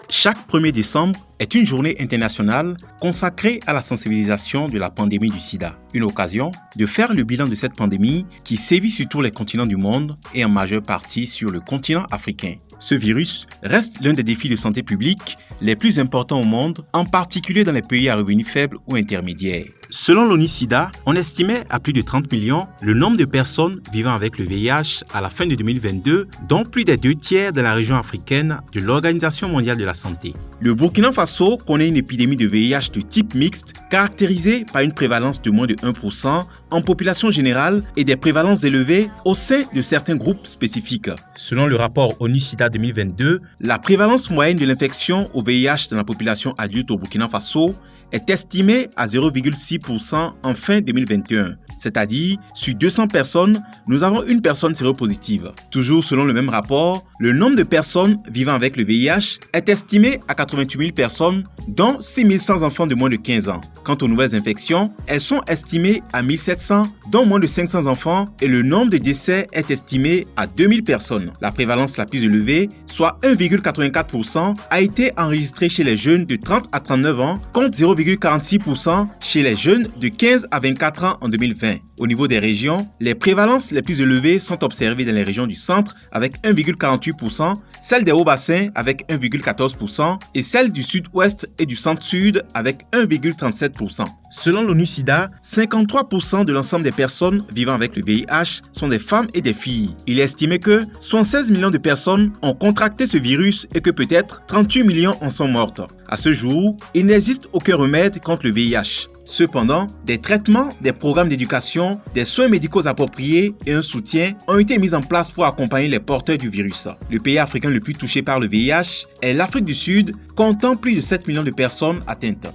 Chaque 1er décembre est une journée internationale consacrée à la sensibilisation de la pandémie du sida. Une occasion de faire le bilan de cette pandémie qui sévit sur tous les continents du monde et en majeure partie sur le continent africain. Ce virus reste l'un des défis de santé publique les plus importants au monde, en particulier dans les pays à revenus faibles ou intermédiaires. Selon l'ONU-SIDA, on estimait à plus de 30 millions le nombre de personnes vivant avec le VIH à la fin de 2022, dont plus des 2/3 de la région africaine de l'Organisation mondiale de la santé. Le Burkina Faso connaît une épidémie de VIH de type mixte, caractérisée par une prévalence de moins de 1% en population générale et des prévalences élevées au sein de certains groupes spécifiques. Selon le rapport ONU-SIDA 2022, la prévalence moyenne de l'infection au VIH dans la population adulte au Burkina Faso est estimée à 0,6% en fin 2021. C'est-à-dire, sur 200 personnes, nous avons une personne séropositive. Toujours selon le même rapport, le nombre de personnes vivant avec le VIH est estimé à 88 000 personnes, dont 6 100 enfants de moins de 15 ans. Quant aux nouvelles infections, elles sont estimées à 1 700, dont moins de 500 enfants, et le nombre de décès est estimé à 2000 personnes. La prévalence la plus élevée, soit 1,84%, a été enregistrée chez les jeunes de 30 à 39 ans, contre 0,46% chez les jeunes de 15 à 24 ans en 2020. Au niveau des régions, les prévalences les plus élevées sont observées dans les régions du centre avec 1,48%, celles des hauts-bassins avec 1,14% et celles du sud-ouest et du centre-sud avec 1,37%. Selon l'ONU-SIDA, 53% de l'ensemble des personnes vivant avec le VIH sont des femmes et des filles. Il est estimé que 76 millions de personnes ont contracté ce virus et que peut-être 38 millions en sont mortes. À ce jour, il n'existe aucun remède contre le VIH. Cependant, des traitements, des programmes d'éducation, des soins médicaux appropriés et un soutien ont été mis en place pour accompagner les porteurs du virus. Le pays africain le plus touché par le VIH est l'Afrique du Sud, comptant plus de 7 millions de personnes atteintes.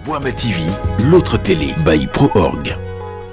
Boama TV, l'autre télé by Pro Org.